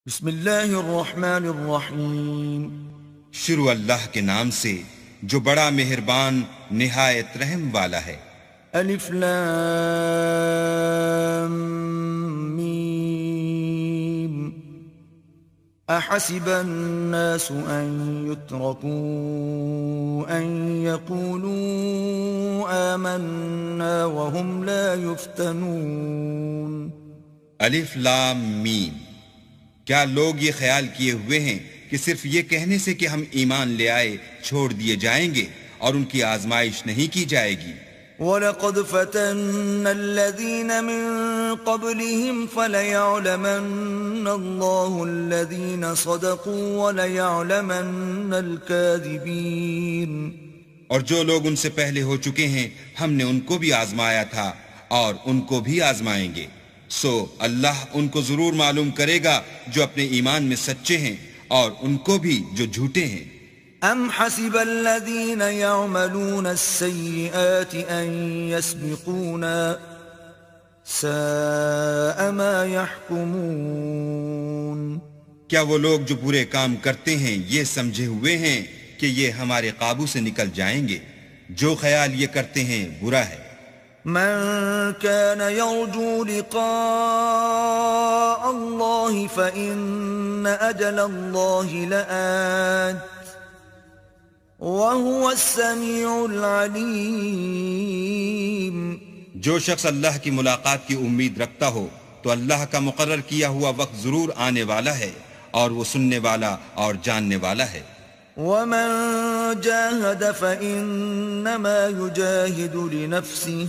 بسم اللہ الرحمن الرحیم۔ شروع اللہ کے نام سے جو بڑا مہربان نہایت رحم والا ہے۔ الف لام میم۔ احسب الناس ان يتركوا ان يقولوا آمنا وهم لا يفتنون۔ الف لام میم۔ کیا لوگ یہ خیال کیے ہوئے ہیں کہ صرف یہ کہنے سے کہ ہم ایمان لے آئے چھوڑ دیے جائیں گے اور ان کی آزمائش نہیں کی جائے گی؟ وَلَقَدْ فَتَنَّ الَّذِينَ مِن قَبْلِهِمْ فَلَيَعْلَمَنَّ اللَّهُ الَّذِينَ صَدَقُوا وَلَيَعْلَمَنَّ الْكَاذِبِينَ۔ اور جو لوگ ان سے پہلے ہو چکے ہیں ہم نے ان کو بھی آزمایا تھا اور ان کو بھی آزمائیں گے، سو اللہ ان کو ضرور معلوم کرے گا جو اپنے ایمان میں سچے ہیں اور ان کو بھی جو جھوٹے ہیں۔ ام حسب الذين يعملون السيئات ان يسبقونا ساء ما يحكمون۔ کیا وہ لوگ جو برے کام کرتے ہیں یہ سمجھے ہوئے ہیں کہ یہ ہمارے قابو سے نکل جائیں گے؟ جو خیال یہ کرتے ہیں برا ہے۔ من كان يرجو لقاء الله فإن أجل الله لآت وهو السميع العليم۔ جو شخص اللہ کی ملاقات کی امید رکھتا ہو تو اللہ کا مقرر کیا ہوا وقت ضرور آنے والا ہے اور وہ سننے والا اور جاننے والا ہے۔ ومن جاهد فإنما يجاهد لنفسه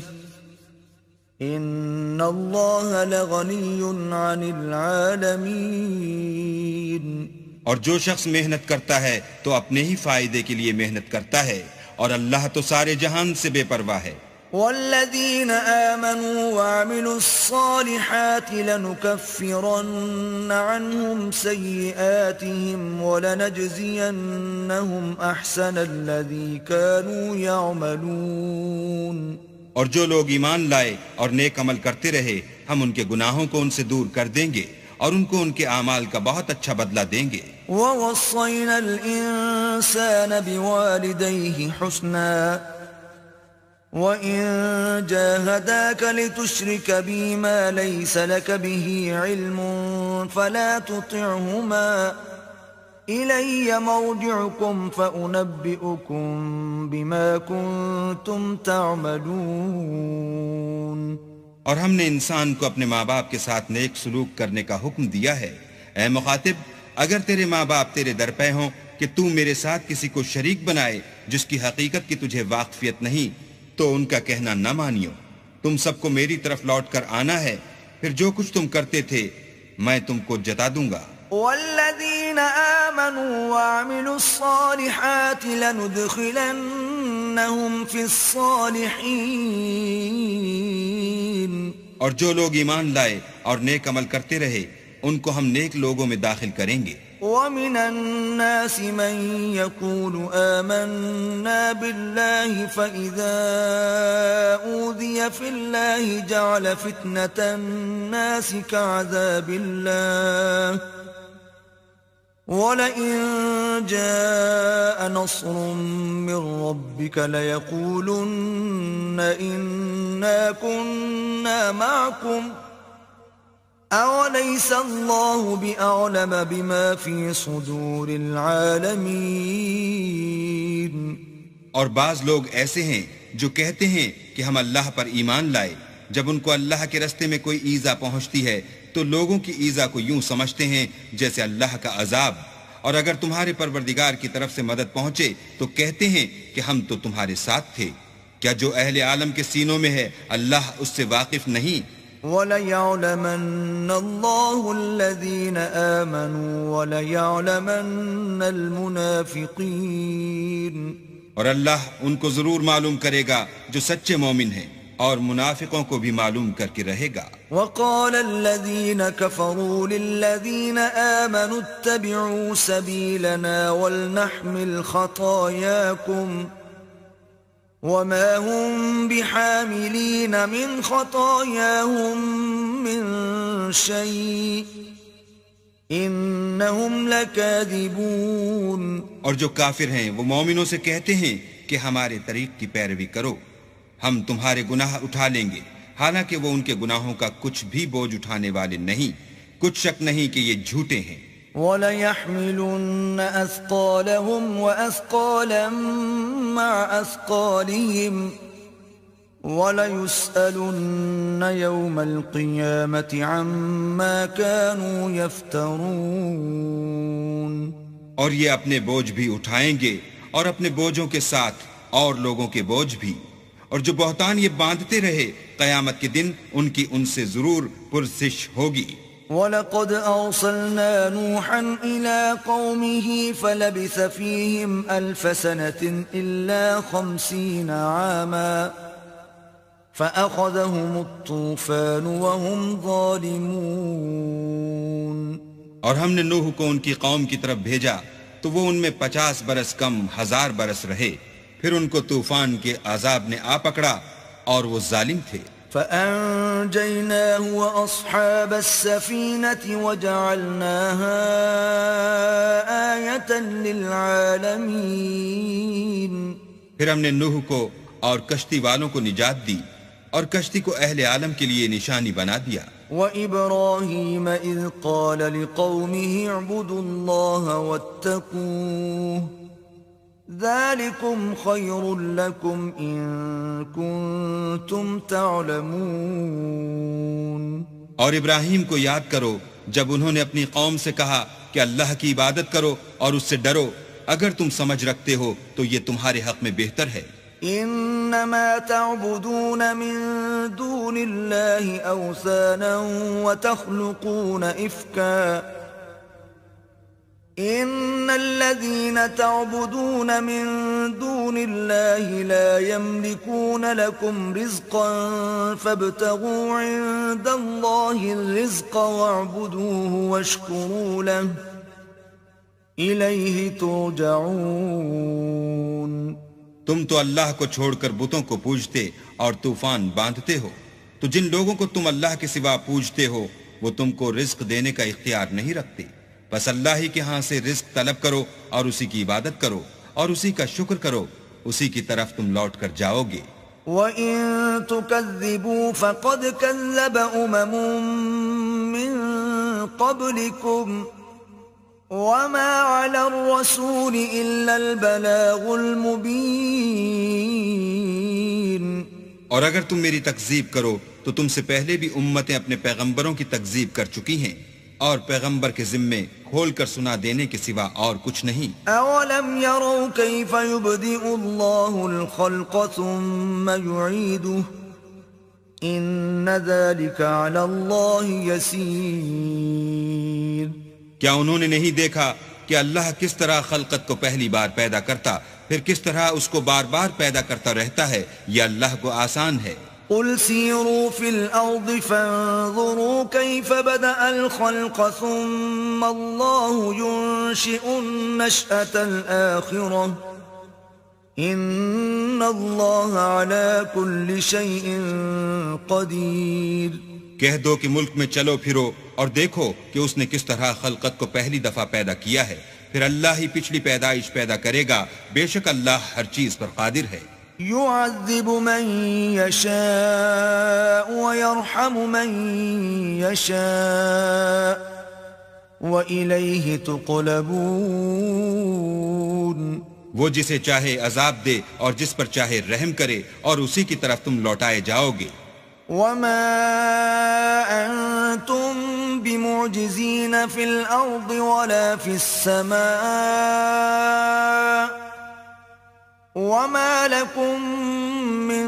ان اللہ لغنی عن العالمین۔ اور جو شخص محنت کرتا ہے تو اپنے ہی فائدے کے لیے محنت کرتا ہے اور اللہ تو سارے جہان سے بے پرواہ ہے۔ والذین آمنوا وعملوا الصالحات لنکفرن عنهم سیئاتهم ولنجزینهم احسن الذی كانوا یعملون۔ اور جو لوگ ایمان لائے اور نیک عمل کرتے رہے ہم ان کے گناہوں کو ان سے دور کر دیں گے اور ان کو ان کے اعمال کا بہت اچھا بدلہ دیں گے۔ وَوَصَّيْنَا الْإِنسَانَ بِوَالِدَيْهِ حُسْنًا وَإِن جَاهَدَاكَ لِتُشْرِكَ بِي مَا لَيْسَ لَكَ بِهِ عِلْمٌ فَلَا تُطِعْهُمَا إِلَيَّ مَرْجِعُكُمْ فَأُنَبِّئُكُمْ بِمَا كُنْتُمْ تَعْمَلُونَ۔ اور ہم نے انسان کو اپنے ماں باپ کے ساتھ نیک سلوک کرنے کا حکم دیا ہے۔ اے مخاطب، اگر تیرے ماں باپ تیرے در پہ ہوں کہ تو میرے ساتھ کسی کو شریک بنائے جس کی حقیقت کی تجھے واقفیت نہیں تو ان کا کہنا نہ مانیو۔ تم سب کو میری طرف لوٹ کر آنا ہے، پھر جو کچھ تم کرتے تھے میں تم کو جتا دوں گا۔ والذین آمنوا وعملوا الصالحات لندخلنهم فی الصالحین۔ اور جو لوگ ایمان لائے اور نیک عمل کرتے رہے ان کو ہم نیک لوگوں میں داخل کریں گے۔ ومن الناس من يقول آمنا بالله فإذا أوذي في الله جعل فتنة الناس كعذاب الله وَلَئِن جَاءَ نَصْرٌ مِّن رَّبِّكَ لَيَقُولُنَّ إِنَّا كُنَّا مَعَكُمْ أَوَلَيْسَ اللَّهُ بِأَعْلَمَ بِمَا فِي صُدُورِ الْعَالَمِينَ۔ اور بعض لوگ ایسے ہیں جو کہتے ہیں کہ ہم اللہ پر ایمان لائے، جب ان کو اللہ کے رستے میں کوئی ایذا پہنچتی ہے تو لوگوں کی ایذا کو یوں سمجھتے ہیں جیسے اللہ کا عذاب، اور اگر تمہارے پروردگار کی طرف سے مدد پہنچے تو کہتے ہیں کہ ہم تو تمہارے ساتھ تھے۔ کیا جو اہل عالم کے سینوں میں ہے اللہ اس سے واقف نہیں؟ وَلَيَعْلَمَنَّ اللَّهُ الَّذِينَ آمَنُوا وَلَيَعْلَمَنَّ الْمُنَافِقِينَ۔ اور اللہ ان کو ضرور معلوم کرے گا جو سچے مومن ہیں اور منافقوں کو بھی معلوم کر کے رہے گا۔ وقال الذين كفروا للذين آمنوا اتبعوا سبيلنا ولنحمل خطاياكم وما هم بحاملين من خطاياهم من شيء إن إنهم لكاذبون. اور جو کافر ہیں وہ مومنوں سے کہتے ہیں کہ ہمارے طریق کی پیروی کرو، ہم تمہارے گناہ اٹھا لیں گے، حالانکہ وہ ان کے گناہوں کا کچھ بھی بوجھ اٹھانے والے نہیں، کچھ شک نہیں کہ یہ جھوٹے ہیں. وَلَيَحْمِلُنَّ أَثْقَالَهُمْ وَأَثْقَالًا مَعَ أَثْقَالِهِمْ وَلَيُسْأَلُنَّ يَوْمَ الْقِيَامَةِ عَمَّا كَانُوا يَفْتَرُونَ. اور یہ اپنے بوجھ بھی اٹھائیں گے اور اپنے بوجھوں کے ساتھ اور لوگوں کے بوجھ بھی، اور جو بہتان یہ باندھتے رہے قیامت کے دن ان کی ان سے ضرور پرسش ہوگی. وَلَقَدْ أَرْسَلْنَا نُوحًا إِلَىٰ قَوْمِهِ فَلَبِثَ فِيهِمْ أَلْفَ سَنَةٍ إِلَّا 50 عَامًا فَأَخَذَهُمُ الطُّوفَانُ وَهُمْ ظَالِمُونَ. اور ہم نے نوح کو ان کی قوم کی طرف بھیجا تو وہ ان میں 50 برس کم 1000 برس رہے، پھر ان کو طوفان کے عذاب نے آ پکڑا اور وہ ظالم تھے. فَأَنجَيْنَاهُ وَأَصْحَابَ السَّفِينَةِ وَجَعَلْنَاهَا آيَةً لِلْعَالَمِينَ. پھر ہم نے نوح کو اور کشتی والوں کو نجات دی اور کشتی کو اہل عالم کے لیے نشانی بنا دیا. وَإِبْرَاهِيمَ إِذْ قَالَ لِقَوْمِهِ اعْبُدُوا اللَّهَ وَاتَّقُوهُ ذَلِكُمْ خَيْرٌ لَكُمْ إِن كُنتُمْ تَعْلَمُونَ. اور ابراہیم کو یاد کرو جب انہوں نے اپنی قوم سے کہا کہ اللہ کی عبادت کرو اور اس سے ڈرو، اگر تم سمجھ رکھتے ہو تو یہ تمہارے حق میں بہتر ہے. انما تعبدون من دون الله اوثانا وتخلقون افكا ان الذين تعبدون من دون الله لا يملكون لكم رزقا فابتغوا عند الله الرزق واعبدوه واشكروا له الیہ ترجعون. تم تو اللہ کو چھوڑ کر بتوں کو پوجتے اور طوفان باندھتے ہو، تو جن لوگوں کو تم اللہ کے سوا پوجتے ہو وہ تم کو رزق دینے کا اختیار نہیں رکھتے، بس اللہ ہی کے ہاں سے رزق طلب کرو اور اسی کی عبادت کرو اور اسی کا شکر کرو، اسی کی طرف تم لوٹ کر جاؤ گے. وَإِن تُكَذِّبُوا فَقَدْ كَذَّبَ أُمَمٌ مِّن قَبْلِكُمْ وَمَا عَلَى الرَّسُولِ إِلَّا الْبَلَاغُ الْمُبِينُ. اور اگر تم میری تکذیب کرو تو تم سے پہلے بھی امتیں اپنے پیغمبروں کی تکذیب کر چکی ہیں، اور پیغمبر کے ذمے کھول کر سنا دینے کے سوا اور کچھ نہیں. اولم يروا كيف يبدئ الله الخلق ثم يعيده ان ذلك على الله يسير. کیا انہوں نے نہیں دیکھا کہ اللہ کس طرح خلقت کو پہلی بار پیدا کرتا پھر کس طرح اس کو بار بار پیدا کرتا رہتا ہے؟ یہ اللہ کو آسان ہے. قل سيروا في الأرض فانظروا كيف بدأ الخلق ثم الله ينشئ النشأة الآخرة إن الله على كل شيء قدير. کہہ دو کہ ملک میں چلو پھرو اور دیکھو کہ اس نے کس طرح خلقت کو پہلی دفعہ پیدا کیا ہے، پھر اللہ ہی پچھلی پیدائش پیدا کرے گا، بے شک اللہ ہر چیز پر قادر ہے. يعذب من يشاء ويرحم من يشاء وإليه تقلبون. وہ جسے چاہے عذاب دے اور جس پر چاہے رحم کرے اور اسی کی طرف تم لوٹائے جاؤ گے. وما أنتم بمعجزين في الأرض ولا في السماء وما لكم من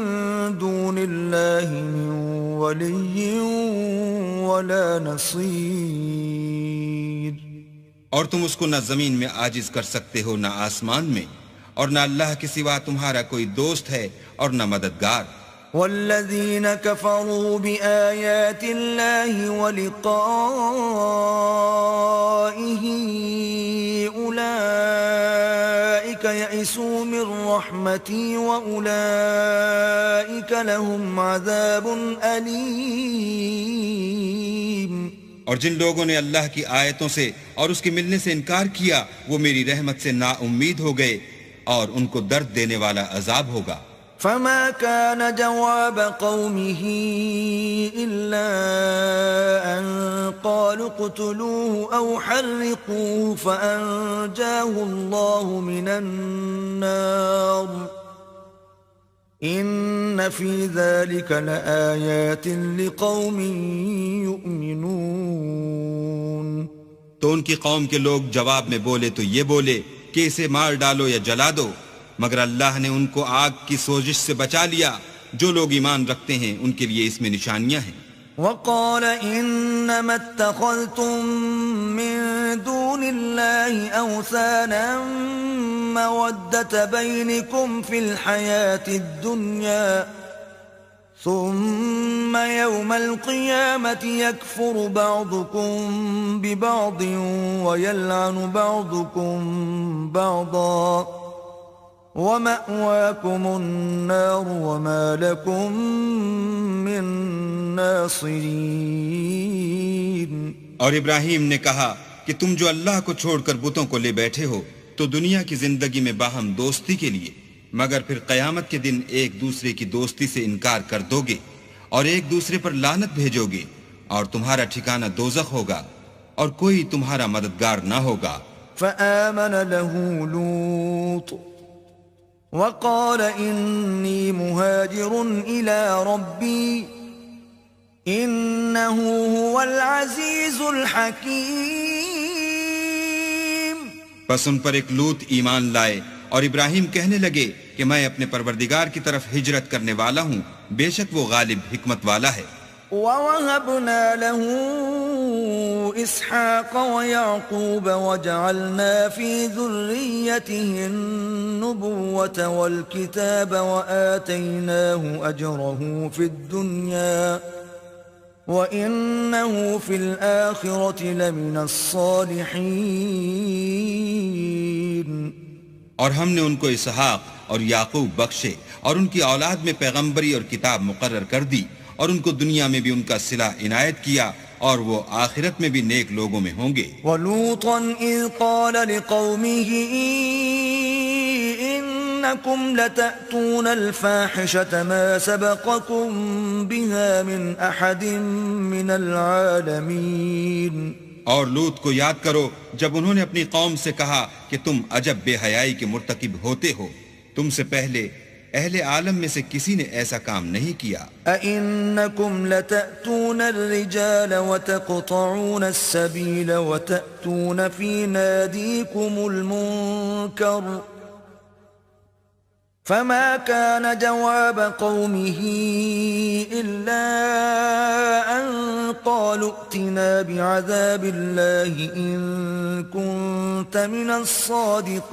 دون الله من ولي ولا نصير. اور تم اس کو نہ زمین میں عاجز کر سکتے ہو نہ آسمان میں، اور نہ اللہ کے سوا تمہارا کوئی دوست ہے اور نہ مددگار. والذين كفروا بآيات الله ولقائه أولئك يئسوا من رحمتي وأولئك لهم عذاب أليم. اور جن لوگوں نے اللہ کی آیتوں سے اور اس کے ملنے سے انکار کیا وہ میری رحمت سے نا امید ہو گئے اور ان کو درد دینے والا عذاب ہوگا۔ فما كان جواب قومه إلا أن قالوا اقتلوه أو حرقوه فأنجاه الله من النار إن في ذلك لآيات لقوم يؤمنون۔ تو ان کی قوم کے لوگ جواب میں بولے تو یہ بولے کہ اسے مار ڈالو یا جلا دو، مگر اللہ نے ان کو آگ کی سوزش سے بچا لیا۔ جو لوگ ایمان رکھتے ہیں ان کے لیے اس میں نشانیاں ہیں۔ وقال انما اتخذتم من دون الله اوثانا مودة بينكم في الحياة الدنيا ثم يوم القيامة يكفر بعضكم ببعض ويلعن بعضكم بعضا وَمَأْوَاكُمُ النَّارُ وَمَا لَكُمْ مِن نَاصِرِينَ۔ اور ابراہیم نے کہا کہ تم جو اللہ کو چھوڑ کر بتوں کو لے بیٹھے ہو تو دنیا کی زندگی میں باہم دوستی کے لیے، مگر پھر قیامت کے دن ایک دوسرے کی دوستی سے انکار کر دو گے اور ایک دوسرے پر لعنت بھیجو گے، اور تمہارا ٹھکانہ دوزخ ہوگا اور کوئی تمہارا مددگار نہ ہوگا۔ فآمن له لوط وقال إني مهاجر إلى ربي إنه هو العزيز الحكيم۔ پس ان پر ایک لوط ایمان لائے اور ابراہیم کہنے لگے کہ میں اپنے پروردگار کی طرف ہجرت کرنے والا ہوں، بے شک وہ غالب حکمت والا ہے۔ وَوَهَبْنَا لَهُ إِسْحَاقَ وَيَعْقُوبَ وَجَعَلْنَا فِي ذُرِّيَّتِهِ النُّبُوَّةَ وَالْكِتَابَ وَآتَيْنَاهُ أَجْرَهُ فِي الدُّنْيَا وَإِنَّهُ فِي الْآخِرَةِ لَمِنَ الصَّالِحِينَ۔ اور ہم نے ان کو اسحاق اور یعقوب بخشے اور ان کی اولاد میں پیغمبری اور کتاب مقرر کر دی، اور ان کو دنیا میں بھی ان کا صلہ عنایت کیا، اور وہ آخرت میں بھی نیک لوگوں میں ہوں گے۔ وَلُوطًا إِذْ قَالَ لِقَوْمِهِ إِنَّكُمْ لَتَأْتُونَ الْفَاحِشَةَ مَا سَبَقَكُمْ بِهَا مِنْ أَحَدٍ مِّنَ الْعَالَمِينَ۔ اور لوط کو یاد کرو جب انہوں نے اپنی قوم سے کہا کہ تم عجب بے حیائی کے مرتکب ہوتے ہو، تم سے پہلے اہل عالم میں سے کسی نے ایسا کام نہیں کیا۔ أَإِنَّكُمْ لَتَأْتُونَ الرِّجَالَ وَتَقْطَعُونَ السَّبِيلَ وَتَأْتُونَ فِي نَادِيكُمُ الْمُنكَرَ فَمَا كَانَ جَوَابَ قَوْمِهِ إِلَّا أَن قَالُوا ائْتِنَا بِعَذَابِ اللَّهِ إِن كُنتَ مِنَ الصَّادِقِينَ۔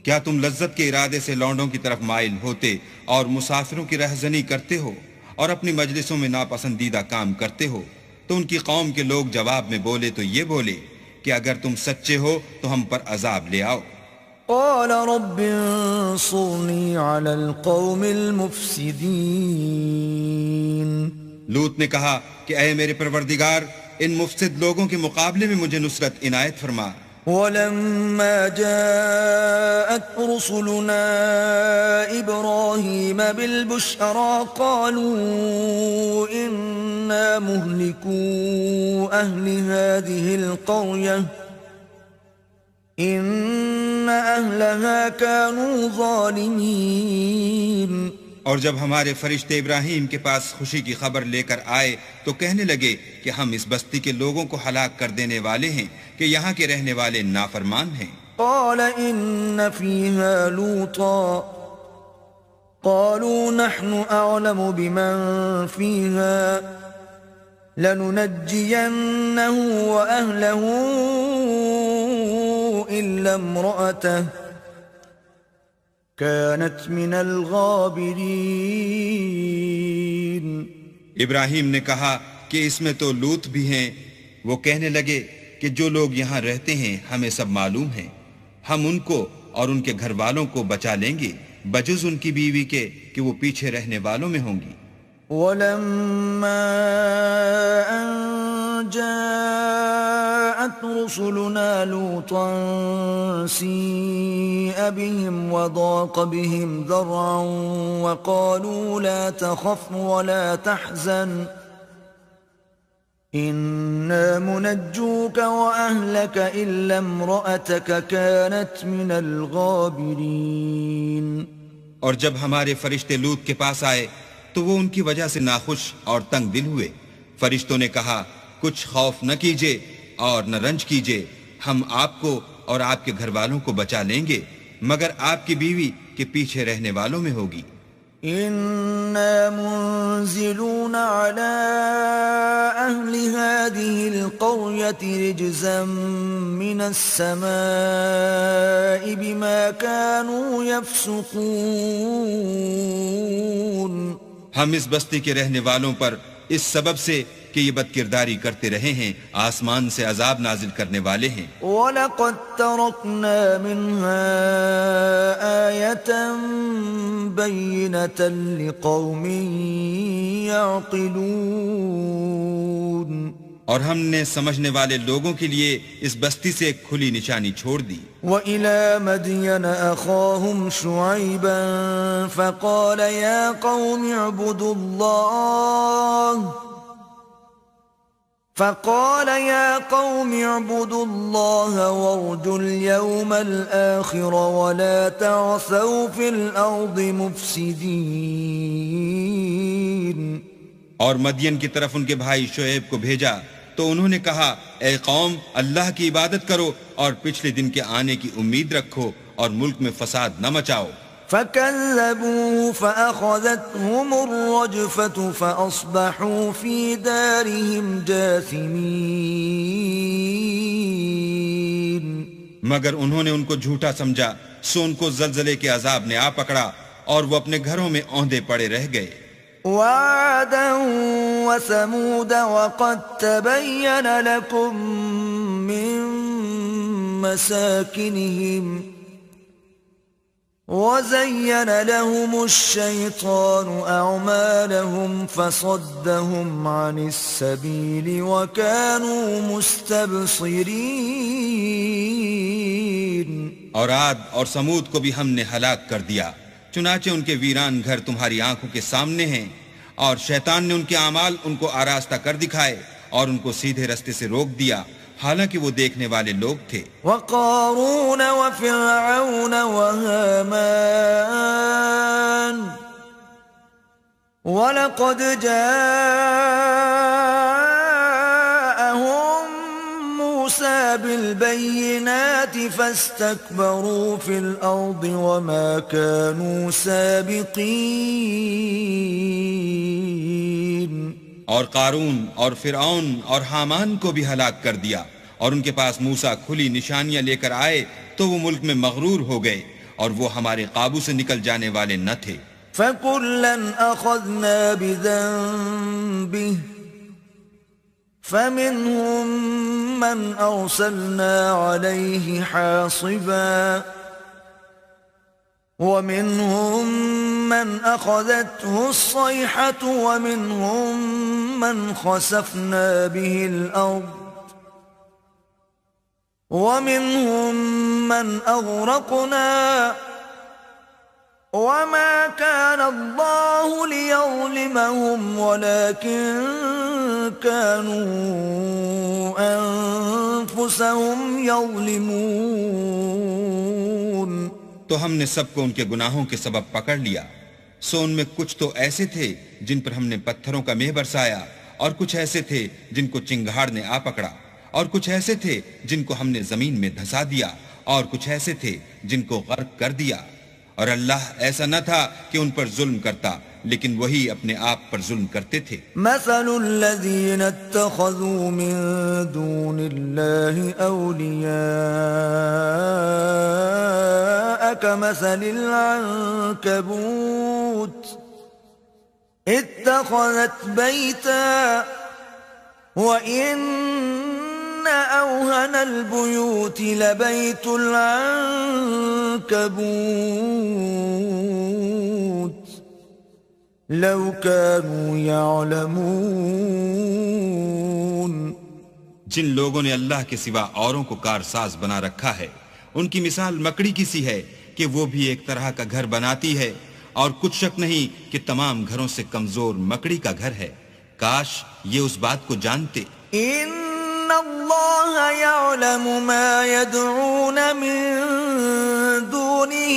کیا تم لذت کے ارادے سے لونڈوں کی طرف مائل ہوتے اور مسافروں کی رہزنی کرتے ہو اور اپنی مجلسوں میں ناپسندیدہ کام کرتے ہو؟ تو ان کی قوم کے لوگ جواب میں بولے تو یہ بولے کہ اگر تم سچے ہو تو ہم پر عذاب لے آؤ۔ قال رب انصرنی علی القوم المفسدین۔ لوط نے کہا کہ اے میرے پروردگار، ان مفسد لوگوں کے مقابلے میں مجھے نصرت عنایت فرما۔ وَلَمَّا جَاءَتْ رُسُلُنَا إِبْرَاهِيمَ بِالْبُشْرَى قَالُوا إِنَّا مُهْلِكُو أَهْلِ هَذِهِ الْقَرْيَةِ إِنَّ أَهْلَهَا كَانُوا ظَالِمِينَ۔ اور جب ہمارے فرشتے ابراہیم کے پاس خوشی کی خبر لے کر آئے تو کہنے لگے کہ ہم اس بستی کے لوگوں کو ہلاک کر دینے والے ہیں کہ یہاں کے رہنے والے نافرمان ہیں۔ قال إن فيها لوطا قالوا نحن أعلم بمن فيها لننجينه وأهله إلا امرأته كانت من الغابرين۔ ابراہیم نے کہا کہ اس میں تو لوط بھی ہیں۔ وہ کہنے لگے کہ جو لوگ یہاں رہتے ہیں ہمیں سب معلوم ہیں، ہم ان کو اور ان کے گھر والوں کو بچا لیں گے بجز ان کی بیوی کے کہ وہ پیچھے رہنے والوں میں ہوں گی۔ ولما أن جاءت رسلنا لوطا سيء بهم وضاق بهم ذرعا وقالوا لا تخف ولا تحزن إنا منجوك وأهلك إلا امرأتك كانت من الغابرين. اور جب ہمارے فرشتے لوط کے پاس آئے تو وہ ان کی وجہ سے ناخوش اور تنگ دل ہوئے. فرشتوں نے کہا کچھ خوف نہ کیجے اور نہ رنج کیجے، ہم آپ کو اور آپ کے گھر والوں کو بچا لیں گے مگر آپ کی بیوی کے پیچھے رہنے والوں میں ہوگی. إنا منزلون على أهل هذه القرية رجزا من السماء بما كانوا يفسقون. ہم اس بستی کے رہنے والوں پر اس سبب سے کہ یہ بدکرداری کرتے رہے ہیں آسمان سے عذاب نازل کرنے والے ہیں. وَلَقَدْ تَرَكْنَا مِنْهَا آيَةً بَيِّنَةً لِقَوْمٍ يَعْقِلُونَ. اور ہم نے سمجھنے والے لوگوں کے لیے اس بستی سے ایک کھلی نشانی چھوڑ دی. وَإِلَى مَدْيَنَ أَخَاهُمْ شُعَيْبًا فَقَالَ يَا قَوْمِ اعْبُدُوا اللَّهَ وَارْجُوا الْيَوْمَ الْآخِرَ وَلَا تَعْثَوْا فِي الْأَرْضِ مُفْسِدِينَ. اور مدین کی طرف ان کے بھائی شعیب کو بھیجا تو انہوں نے کہا اے قوم اللہ کی عبادت کرو اور پچھلے دن کے آنے کی امید رکھو اور ملک میں فساد نہ مچاؤ. فَكَذَّبُوهُ فَأَخَذَتْهُمُ الرَّجْفَةُ فَأَصْبَحُوا فِي دَارِهِمْ جَاثِمِينَ. مگر انہوں نے ان کو جھوٹا سمجھا سو ان کو زلزلے کے عذاب نے آ پکڑا اور وہ اپنے گھروں میں اوندے پڑے رہ گئے. وَعَادًا وَثَمُودَ وَقَدْ تَبَيَّنَ لَكُم مِّن مَّسَاكِنِهِمْ وَزَيَّنَ لَهُمُ الشَّيْطَانُ أَعْمَالَهُمْ فَصَدَّهُمْ عَنِ السَّبِيلِ وَكَانُوا مُسْتَبْصِرِينَ. اور عاد اور سمود کو بھی ہم نے ہلاک کر دیا، چنانچہ ان کے ویران گھر تمہاری آنکھوں کے سامنے ہیں، اور شیطان نے ان کے اعمال ان کو آراستہ کر دکھائے اور ان کو سیدھے رستے سے روک دیا حالانکہ وہ دیکھنے والے لوگ تھے. وَقَارُونَ وَفِرْعَوْنَ وَهَامَانَ وَلَقَدْ جَاءَهُم مُوسَى بِالْبَيِّنَاتِ فَاسْتَكْبَرُوا فِي الْأَرْضِ وَمَا كَانُوا سَابِقِينَ. اور قارون اور فرعون اور حامان کو بھی ہلاک کر دیا، اور ان کے پاس موسیٰ کھلی نشانیاں لے کر آئے تو وہ ملک میں مغرور ہو گئے اور وہ ہمارے قابو سے نکل جانے والے نہ تھے. فَكُلًّا أَخَذْنَا بِذَنبِهِ فَمِنْهُمْ مَنْ أَرْسَلْنَا عَلَيْهِ حَاصِبًا وَمِنْهُمْ مَنْ أَخَذَتْهُ الصَّيْحَةُ وَمِنْهُمْ مَنْ خَسَفْنَا بِهِ الْأَرْضَ وَمِنْهُمْ مَنْ أَغْرَقْنَا وَمَا كَانَ اللَّهُ لِيَظْلِمَهُمْ وَلَكِنْ كَانُوا أَنفُسَهُمْ يَظْلِمُونَ. تو ہم نے سب کو ان کے گناہوں کے سبب پکڑ لیا، سو ان میں کچھ تو ایسے تھے جن پر ہم نے پتھروں کا مہ برسایا، اور کچھ ایسے تھے جن کو چنگھاڑ نے آ پکڑا، اور کچھ ایسے تھے جن کو ہم نے زمین میں دھسا دیا، اور کچھ ایسے تھے جن کو غرق کر دیا. اور اللہ ایسا نہ تھا کہ ان پر ظلم کرتا، لیکن وہی اپنے آپ پر ظلم کرتے تھے. مثل الذين اتخذوا من دون الله أولياء كمثل العنكبوت اتخذت بيتا وإن أوهن البيوت لبيت العنكبوت لو كانوا يعلمون. جن لوگوں نے اللہ کے سوا اوروں کو کارساز بنا رکھا ہے ان کی مثال مکڑی کی سی ہے کہ وہ بھی ایک طرح کا گھر بناتی ہے اور کچھ شک نہیں کہ تمام گھروں سے کمزور مکڑی کا گھر ہے. کاش یہ اس بات کو جانتے. ان اللہ یعلم ما يدعون من دونه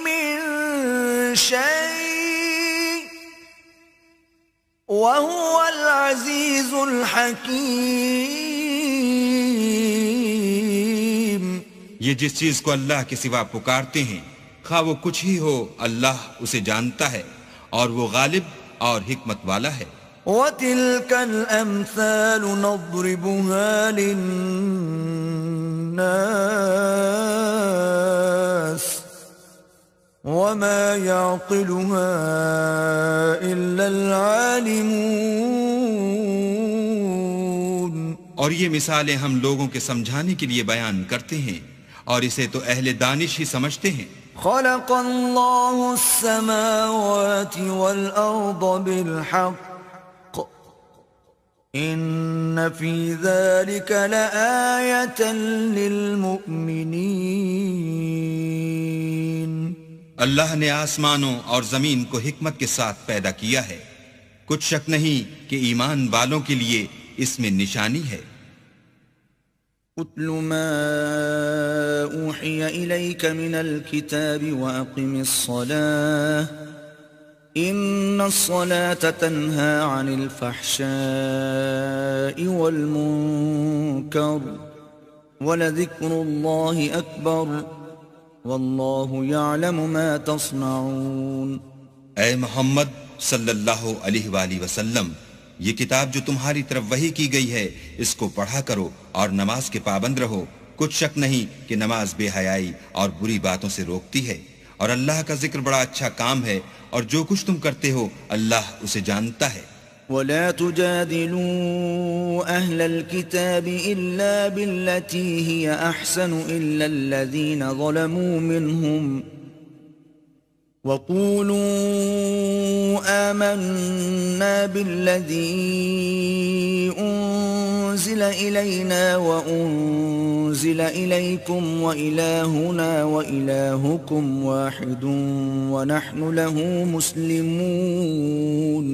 من شيء وهو العزیز الحکیم. یہ جس چیز کو اللہ کے سوا پکارتے ہیں خواہ وہ کچھ ہی ہو اللہ اسے جانتا ہے اور وہ غالب اور حکمت والا ہے. وَتِلْكَ الْأَمْثَالُ نَضْرِبُهَا لِلنَّاسِ وَمَا يَعْقِلُهَا إِلَّا الْعَالِمُونَ. اور یہ مثالیں ہم لوگوں کے سمجھانے کے لیے بیان کرتے ہیں اور اسے تو اہل دانش ہی سمجھتے ہیں. خلق اللہ السماوات والارض بالحق ان فی ذلك لآیة للمؤمنین. اللہ نے آسمانوں اور زمین کو حکمت کے ساتھ پیدا کیا ہے. کچھ شک نہیں کہ ایمان والوں کے لیے اس میں نشانی ہے. اتل ما اوحی الیک من الكتاب واقم الصلاة ان الصلاة تنہى عن الفحشاء والمنکر ولذکر اللہ اکبر واللہ یعلم ما تصنعون. اے محمد صلی اللہ علیہ وآلہ وسلم، یہ کتاب جو تمہاری طرف وحی کی گئی ہے اس کو پڑھا کرو اور نماز کے پابند رہو. کچھ شک نہیں کہ نماز بے حیائی اور بری باتوں سے روکتی ہے اور اللہ کا ذکر بڑا اچھا کام ہے اور جو کچھ تم کرتے ہو اللہ اسے جانتا ہے. ولا تجادلوا اهل الكتاب الا بالتي هي احسن الا الذين ظلموا منهم وقولوا آمنا بالذي أنزل إلينا وأنزل إليكم وإلهنا وإلهكم واحد ونحن له مسلمون.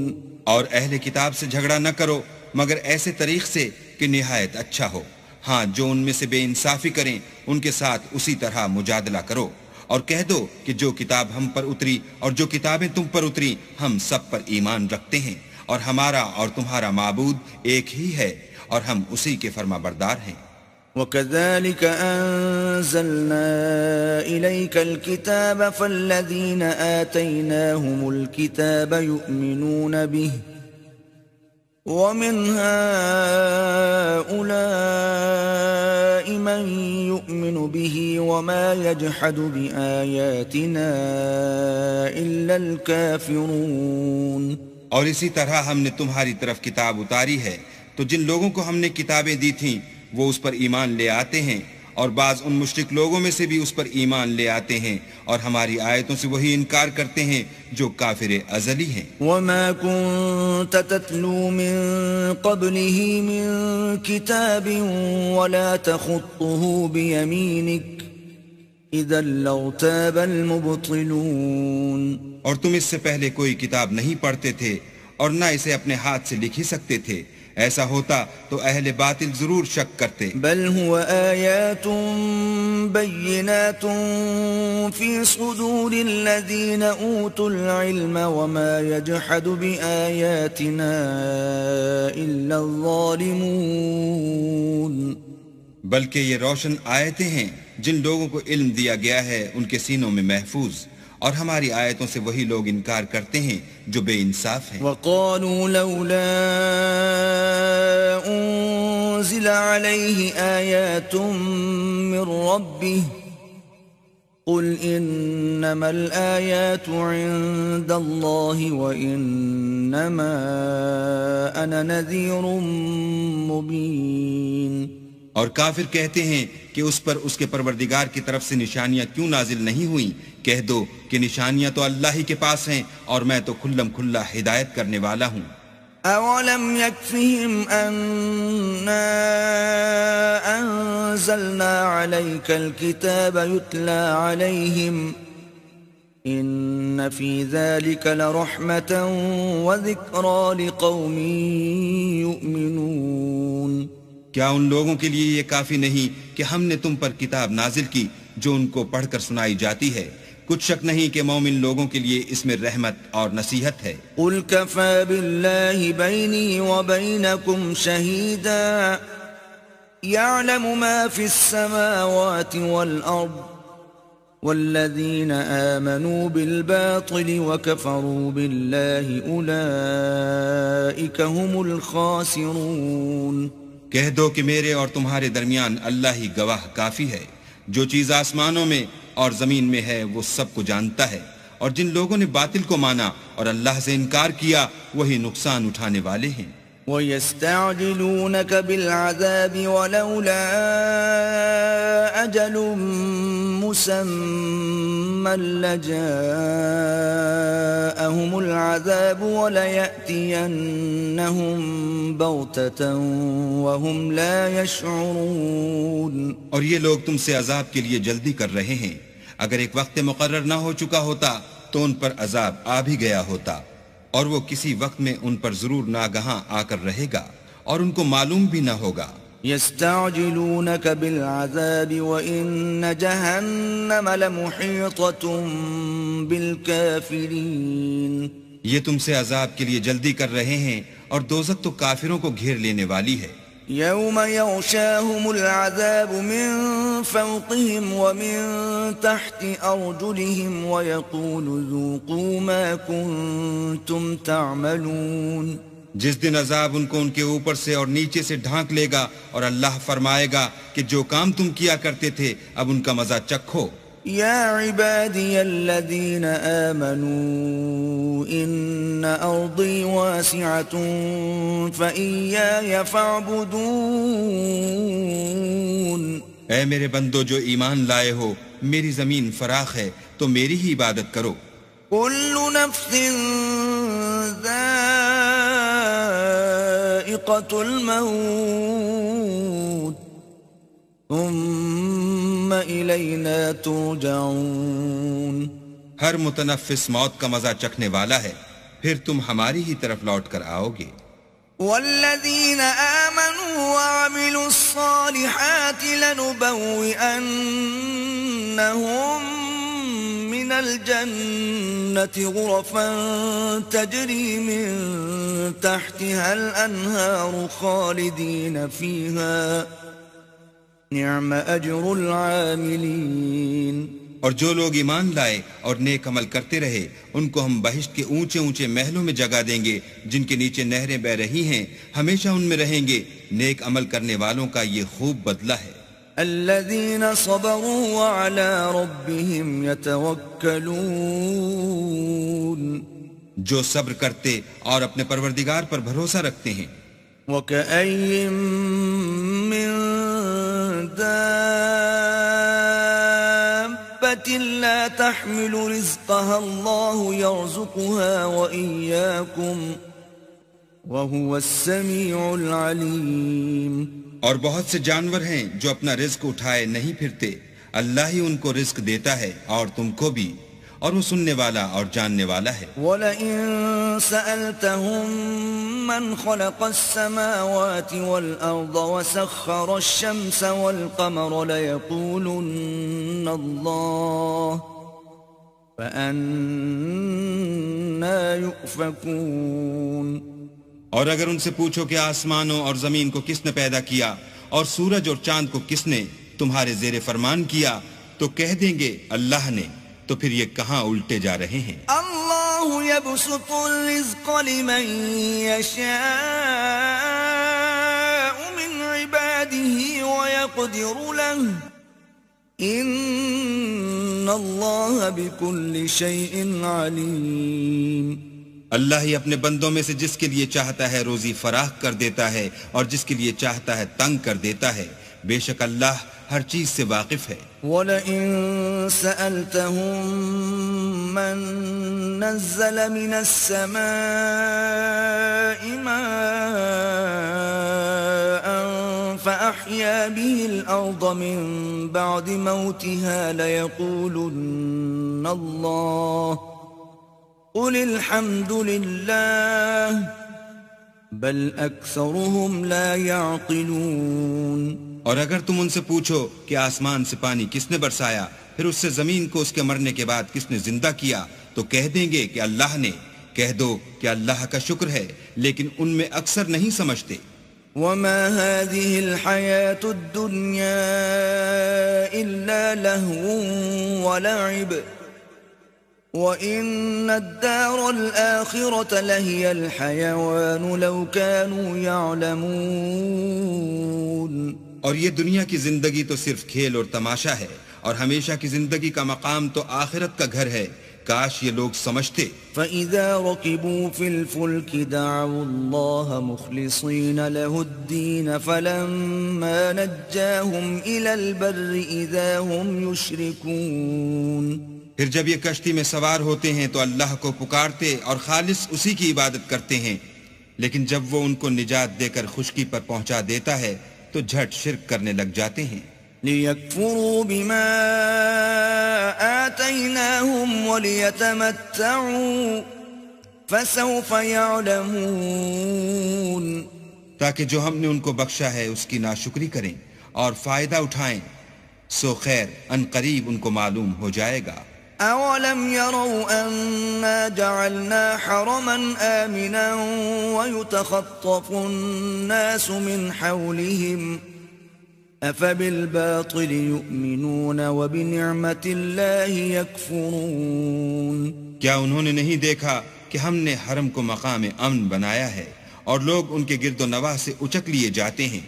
اور اہل کتاب سے جھگڑا نہ کرو مگر ایسے طریق سے کہ نہایت اچھا ہو. ہاں جو ان میں سے بے انصافی کریں ان کے ساتھ اسی طرح مجادلہ کرو اور کہہ دو کہ جو کتاب ہم پر اتری اور جو کتابیں تم پر اتری ہم سب پر ایمان رکھتے ہیں اور ہمارا اور تمہارا معبود ایک ہی ہے اور ہم اسی کے فرما بردار ہیں. وَكَذَلِكَ أَنزَلْنَا إِلَيْكَ الْكِتَابَ فَالَّذِينَ آتَيْنَاهُمُ الْكِتَابَ يُؤْمِنُونَ بِهِ وَمِنْ هَؤُلَاءِ مَنْ يُؤْمِنُ بِهِ وَمَا يَجْحَدُ بِآيَاتِنَا إِلَّا الْكَافِرُونَ. اور اسی طرح ہم نے تمہاری طرف کتاب اتاری ہے تو جن لوگوں کو ہم نے کتابیں دی تھیں وہ اس پر ایمان لے آتے ہیں اور بعض ان مشرک لوگوں میں سے بھی اس پر ایمان لے آتے ہیں اور ہماری آیتوں سے وہی انکار کرتے ہیں جو کافر ازلی ہیں. وَمَا كُنْتَ تَتْلُو مِن قَبْلِهِ مِن كِتَابٍ وَلَا تَخُطُّهُ بِيَمِينِكَ إِذًا لَّارْتَابَ الْمُبْطِلُونَ. اور تم اس سے پہلے کوئی کتاب نہیں پڑھتے تھے اور نہ اسے اپنے ہاتھ سے لکھ ہی سکتے تھے. ایسا ہوتا تو اہل باطل ضرور شک کرتے. بل هو آیات بینات فی صدور الذین اوتوا العلم وما یجحد بآیاتنا الا الظالمون. بلکہ یہ روشن آیتیں ہیں جن لوگوں کو علم دیا گیا ہے ان کے سینوں میں محفوظ اور ہماری آیتوں سے وہی لوگ انکار کرتے ہیں جو بے انصاف ہیں. وقالوا لولا انزل عليه آیات من ربه قل انما الآیات عند الله وانما انا نذیر مبین. اور کافر کہتے ہیں کہ اس پر اس کے پروردگار کی طرف سے نشانیاں کیوں نازل نہیں ہوئیں کہہ دو کہ نشانیاں تو اللہ ہی کے پاس ہیں اور میں تو کھلم کھلا ہدایت کرنے والا ہوں۔ أَوَلَمْ يَكْفِهِمْ أَنَّا أَنزَلْنَا عَلَيْكَ الْكِتَابَ يُتْلَى عَلَيْهِمْ إِنَّ فِي ذَلِكَ لَرَحْمَةً وَذِكْرَى لِقَوْمٍ يُؤْمِنُونَ۔ کیا ان لوگوں کے لیے یہ کافی نہیں کہ ہم نے تم پر کتاب نازل کی جو ان کو پڑھ کر سنائی جاتی ہے؟ کچھ شک نہیں کہ مومن لوگوں کے لیے اس میں رحمت اور نصیحت ہے۔ قُلْ كَفَى بِاللَّهِ بَيْنِي وَبَيْنَكُمْ شَهِيدًا يَعْلَمُ مَا فِي السَّمَاوَاتِ وَالْأَرْضِ وَالَّذِينَ آمَنُوا بِالْبَاطِلِ وَكَفَرُوا بِاللَّهِ أُولَئِكَ هُمُ الْخَاسِرُونَ۔ کہہ دو کہ میرے اور تمہارے درمیان اللہ ہی گواہ کافی ہے، جو چیز آسمانوں میں اور زمین میں ہے وہ سب کو جانتا ہے، اور جن لوگوں نے باطل کو مانا اور اللہ سے انکار کیا وہی نقصان اٹھانے والے ہیں۔ وَيَسْتَعْجِلُونَكَ بِالْعَذَابِ وَلَوْلَا أَجَلٌ مُّسَمًّى لَّجَاءَهُمُ الْعَذَابُ وَلَيَأْتِيَنَّهُم بَغْتَةً وَهُمْ لَا يَشْعُرُونَ۔ اور یہ لوگ تم سے عذاب کے لیے جلدی کر رہے ہیں، اگر ایک وقت مقرر نہ ہو چکا ہوتا تو ان پر عذاب آ بھی گیا ہوتا، اور وہ کسی وقت میں ان پر ضرور ناگہاں آ کر رہے گا اور ان کو معلوم بھی نہ ہوگا۔ يستعجلونك بالعذاب وإن جهنم لمحيطة بالكافرين۔ یہ تم سے عذاب کے لیے جلدی کر رہے ہیں اور دوزخ تو کافروں کو گھیر لینے والی ہے۔ يوم يغشاهم العذاب من فوقهم ومن تحت أرجلهم ويقول ذوقوا ما كنتم تعملون۔ جس دن عذاب ان کو ان کے اوپر سے اور نیچے سے ڈھانک لے گا اور اللہ فرمائے گا کہ جو کام تم کیا کرتے تھے اب ان کا مزہ چکھو۔ يا عبادي الذين آمنوا إن أرضي واسعة فإياي فاعبدون۔ اے میرے بندو جو ایمان لائے ہو، میری زمین فراخ ہے تو میری ہی عبادت کرو۔ كل نفس ذائقة الموت ثم إلينا ترجعون۔ ہر متنفس موت کا مزہ چکھنے والا ہے، پھر تم ہماری ہی طرف لوٹ کر آؤ گے۔ والذين آمنوا وعملوا الصالحات لنبوئنهم من الجنة غرفا تجري من تحتها الأنهار خالدين فيها نعم أجر العاملين۔ اور جو لوگ ایمان لائے اور نیک عمل کرتے رہے ان کو ہم بہشت کے اونچے اونچے محلوں میں جگہ دیں گے جن کے نیچے نہریں بہ رہی ہیں، ہمیشہ ان میں رہیں گے۔ نیک عمل کرنے والوں کا یہ خوب بدلہ ہے۔ الذين صبروا وعلى ربهم يتوكلون۔ جو صبر کرتے اور اپنے پروردگار پر بھروسہ رکھتے ہیں۔ وكأي من دابة لا تحمل رزقها الله يرزقها وإياكم وهو السميع العليم۔ اور بہت سے جانور ہیں جو اپنا رزق اٹھائے نہیں پھرتے، اللہ ہی ان کو رزق دیتا ہے اور تم کو بھی، اور وہ سننے والا اور جاننے والا ہے۔ وَلَئِن سَأَلْتَهُم مَّنْ خَلَقَ السَّمَاوَاتِ وَالْأَرْضَ وَسَخَّرَ الشَّمْسَ وَالْقَمَرَ لَيَقُولُنَّ اللَّهُ فَأَنَّىٰ يُؤْفَكُونَ۔ اور اگر ان سے پوچھو کہ آسمانوں اور زمین کو کس نے پیدا کیا اور سورج اور چاند کو کس نے تمہارے زیر فرمان کیا تو کہہ دیں گے اللہ نے، تو پھر یہ کہاں الٹے جا رہے ہیں۔ اللہ یبسط الرزق لمن یشاء من عباده ويقدر له ان اللہ بكل شیء علیم۔ اللہ ہی اپنے بندوں میں سے جس کے لیے چاہتا ہے روزی فراخ کر دیتا ہے اور جس کے لیے چاہتا ہے تنگ کر دیتا ہے، بے شک اللہ ہر چیز سے واقف ہے۔ وَلَئِن سَأَلْتَهُم مَّن نَّزَّلَ مِنَ السَّمَاءِ مَاءً فَأَحْيَا بِهِ الْأَرْضَ مِن بَعْدِ مَوْتِهَا لَيَقُولُنَّ اللَّهُ قُلِ الْحَمْدُ لِلَّهِ بَلْ أَكْثَرُهُمْ لَا يَعْقِلُونَ۔ اور اگر تم ان سے پوچھو کہ آسمان سے پانی کس نے برسایا، پھر اس سے زمین کو اس کے مرنے کے بعد کس نے زندہ کیا، تو کہہ دیں گے کہ اللہ نے۔ کہہ دو کہ اللہ کا شکر ہے، لیکن ان میں اکثر نہیں سمجھتے۔ وَمَا هَذِهِ الْحَيَاةُ الدُّنْيَا إِلَّا لَهْوٌ وَلَعِبٌ وَإِنَّ الدَّارَ الْآخِرَةَ لَهِيَ الْحَيَوَانُ لَوْ كَانُوا يَعْلَمُونَ۔ اور یہ دنیا کی زندگی تو صرف کھیل اور تماشا ہے، اور ہمیشہ کی زندگی کا مقام تو آخرت کا گھر ہے، کاش یہ لوگ سمجھتے۔ فَإِذَا رَكِبُوا فِي الْفُلْكِ دَعَوُا اللَّهَ مُخْلِصِينَ لَهُ الدِّينَ فَلَمَّا نَجَّاهُمْ إِلَى الْبَرِّ إِذَا هُمْ يُشْرِكُونَ۔ پھر جب یہ کشتی میں سوار ہوتے ہیں تو اللہ کو پکارتے اور خالص اسی کی عبادت کرتے ہیں، لیکن جب وہ ان کو نجات دے کر خشکی پر پہنچا دیتا ہے تو جھٹ شرک کرنے لگ جاتے ہیں۔ لِيَكْفُرُوا بِمَا آتَيْنَاهُمْ وَلِيَتَمَتَّعُوا فَسَوْفَ يَعْلَمُونَ۔ تاکہ جو ہم نے ان کو بخشا ہے اس کی ناشکری کریں اور فائدہ اٹھائیں، سو خیر ان قریب ان کو معلوم ہو جائے گا۔ أَوَلَمْ يَرَوْا أَنَّا جَعَلْنَا حَرَمًا آمِنًا وَيُتَخَطَّفُ النَّاسُ مِنْ حَوْلِهِمْ أَفَبِالْبَاطِلِ يُؤْمِنُونَ وَبِنِعْمَةِ اللَّهِ يَكْفُرُونَ۔ کیا انہوں نے نہیں دیکھا کہ ہم نے حرم کو مقام امن بنایا ہے اور لوگ ان کے گرد و نواح سے اچک لیے جاتے ہیں؟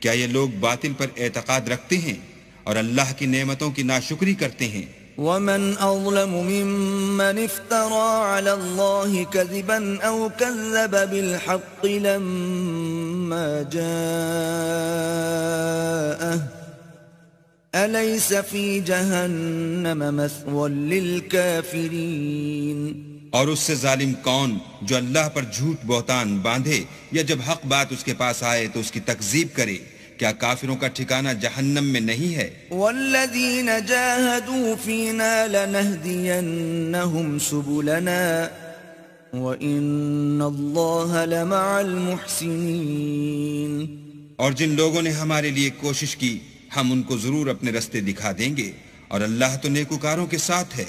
کیا یہ لوگ باطل پر اعتقاد رکھتے ہیں اور اللہ کی نعمتوں کی ناشکری کرتے ہیں؟ وَمَنْ أَظْلَمُ مِمَّنِ افْتَرَى عَلَى اللَّهِ كَذِبًا أَوْ كَذَّبَ بِالْحَقِّ لَمَّا جَاءَهُ أَلَيْسَ فِي جَهَنَّمَ مَثْوًى لِلْكَافِرِينَ۔ اور اس سے ظالم کون جو اللہ پر جھوٹ بہتان باندھے یا جب حق بات اس کے پاس آئے تو اس کی تکذیب کرے؟ کیا کافروں کا ٹھکانہ جہنم میں نہیں ہے؟ وَالَّذِينَ جَاهَدُوا فِينَا لَنَهْدِيَنَّهُمْ سُبُلَنَا وَإِنَّ اللَّهَ لَمَعَ الْمُحْسِنِينَ۔ اور جن لوگوں نے ہمارے لیے کوشش کی ہم ان کو ضرور اپنے رستے دکھا دیں گے، اور اللہ تو نیکوکاروں کے ساتھ ہے۔